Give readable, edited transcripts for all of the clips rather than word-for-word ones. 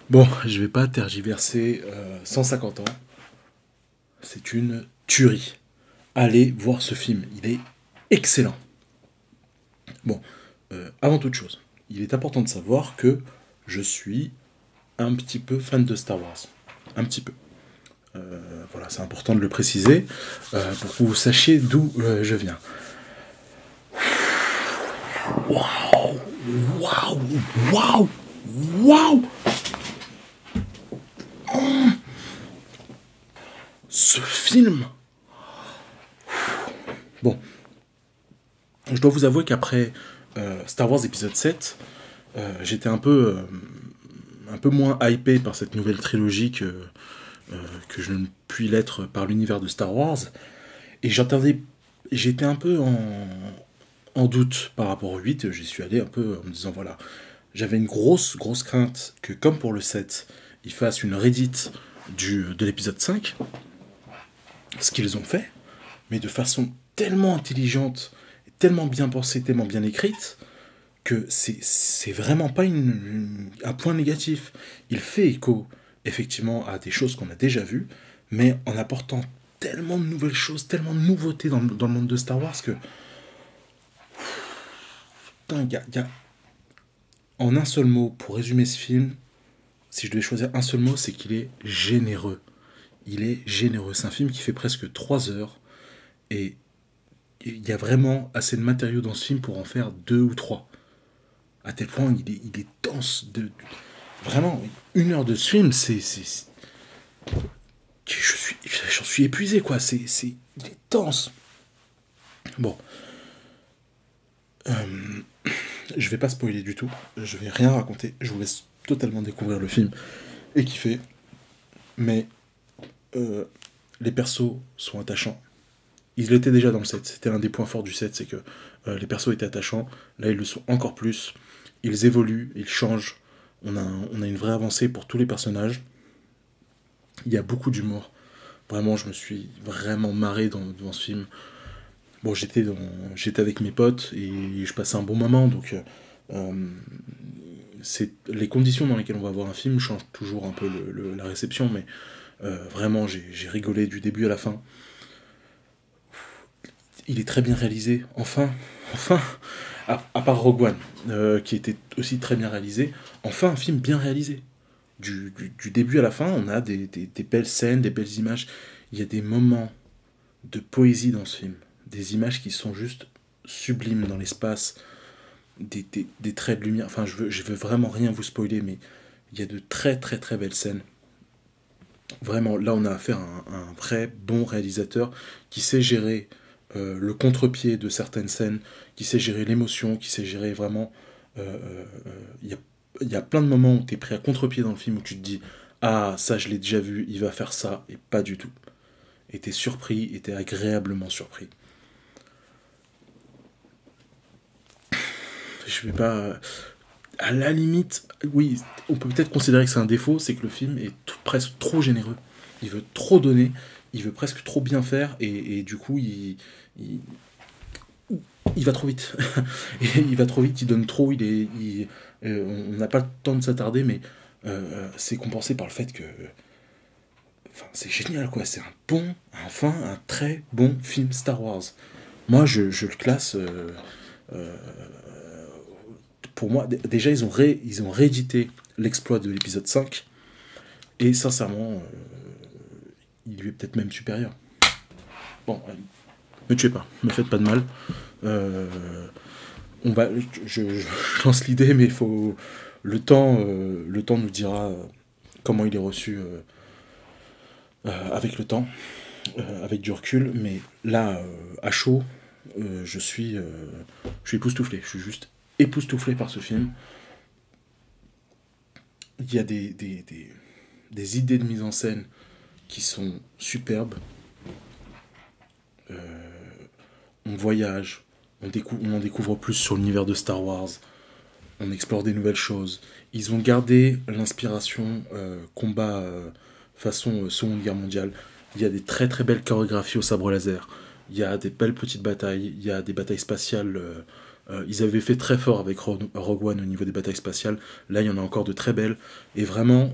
Bon, je vais pas tergiverser 150 ans. C'est une tuerie. Allez voir ce film, il est excellent. Bon, avant toute chose, il est important de savoir que je suis un petit peu fan de Star Wars. Un petit peu. Voilà, c'est important de le préciser pour que vous sachiez d'où je viens. Waouh, waouh, waouh, waouh. Ce film. Bon, je dois vous avouer qu'après Star Wars épisode 7, j'étais un peu moins hypé par cette nouvelle trilogie que je ne puis l'être par l'univers de Star Wars. Et j'étais un peu en doute par rapport au 8. J'y suis allé un peu en me disant voilà, j'avais une grosse crainte que, comme pour le 7, ils fassent une Reddit de l'épisode 5, ce qu'ils ont fait, mais de façon tellement intelligente, tellement bien pensée, tellement bien écrite, que c'est vraiment pas un point négatif. Il fait écho, effectivement, à des choses qu'on a déjà vues, mais en apportant tellement de nouvelles choses, tellement de nouveautés dans le monde de Star Wars que... Putain, en un seul mot, pour résumer ce film, si je devais choisir un seul mot, c'est qu'il est généreux. Il est généreux. C'est un film qui fait presque 3 heures, et il y a vraiment assez de matériaux dans ce film pour en faire 2 ou 3. À tel point, il est dense. Vraiment, 1 heure de ce film, j'en suis épuisé, quoi. Il est dense. Bon, je vais pas spoiler du tout. Je vais rien raconter. Je vous laisse totalement découvrir le film et kiffer. Mais les persos sont attachants. Ils l'étaient déjà dans le set. C'était l'un des points forts du set, c'est que les persos étaient attachants. Là, ils le sont encore plus. Ils évoluent, ils changent. On a une vraie avancée pour tous les personnages. Il y a beaucoup d'humour. Vraiment, je me suis vraiment marré devant ce film. Bon, j'étais avec mes potes et je passais un bon moment, donc les conditions dans lesquelles on va voir un film changent toujours un peu la réception, mais vraiment, j'ai rigolé du début à la fin. Il est très bien réalisé, enfin, à part Rogue One, qui était aussi très bien réalisé, enfin un film bien réalisé. Du début à la fin, on a des belles scènes, des belles images. Il y a des moments de poésie dans ce film. Des images qui sont juste sublimes dans l'espace. Des traits de lumière. Enfin, je veux vraiment rien vous spoiler, mais il y a de très belles scènes. Vraiment, là, on a affaire à un vrai bon réalisateur qui sait gérer le contre-pied de certaines scènes, qui sait gérer l'émotion, qui sait gérer vraiment... Il y a plein de moments où tu es pris à contre-pied dans le film où tu te dis ah, ça je l'ai déjà vu, il va faire ça, et pas du tout. Et t'es surpris, et t'es agréablement surpris. Je vais pas... À la limite, oui, on peut peut-être considérer que c'est un défaut, c'est que le film est presque trop généreux. Il veut trop donner, il veut presque trop bien faire, et du coup, il, il va trop vite. Il va trop vite, il donne trop, on n'a pas le temps de s'attarder, mais c'est compensé par le fait que... Enfin, c'est génial, quoi. C'est enfin, un très bon film Star Wars. Moi, je le classe... euh, pour moi, déjà, ils ont réédité l'exploit de l'épisode 5, et sincèrement, il lui est peut-être même supérieur. Bon, me tuez pas, me faites pas de mal. Euh, je lance l'idée, mais il faut le temps nous dira comment il est reçu avec le temps, avec du recul. Mais là, à chaud, je suis époustouflé. Je suis juste époustouflé par ce film. Il y a des idées de mise en scène qui sont superbes. On voyage, on en découvre plus sur l'univers de Star Wars, on explore des nouvelles choses. Ils ont gardé l'inspiration combat façon Seconde Guerre mondiale. Il y a des très belles chorégraphies au sabre laser. Il y a des belles petites batailles. Il y a des batailles spatiales Ils avaient fait très fort avec Rogue One au niveau des batailles spatiales. Là, il y en a encore de très belles. Et vraiment,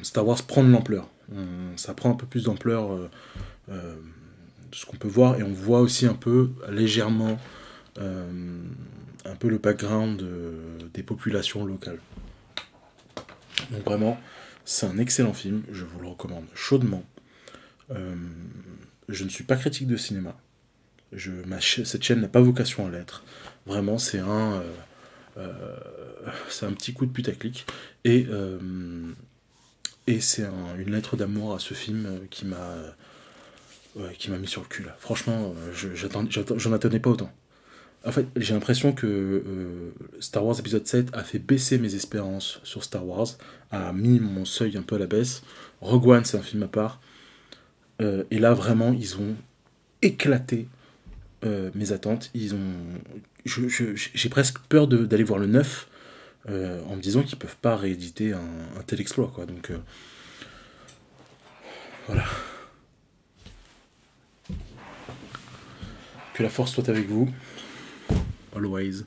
Star Wars prend de l'ampleur. Ça prend un peu plus d'ampleur de ce qu'on peut voir. Et on voit aussi un peu, légèrement, un peu le background des populations locales. Donc vraiment, c'est un excellent film. Je vous le recommande chaudement. Je ne suis pas critique de cinéma. Cette chaîne n'a pas vocation à l'être. Vraiment, c'est un petit coup de putaclic. Et c'est une lettre d'amour à ce film qui m'a mis sur le cul là. Franchement, j'en attendais pas autant. En fait, j'ai l'impression que Star Wars épisode 7 a fait baisser mes espérances sur Star Wars, a mis mon seuil un peu à la baisse. Rogue One, c'est un film à part. Et là, vraiment, ils ont éclaté mes attentes. J'ai presque peur d'aller voir le 9 en me disant qu'ils peuvent pas rééditer un tel exploit, quoi. Donc voilà. Que la force soit avec vous. Always.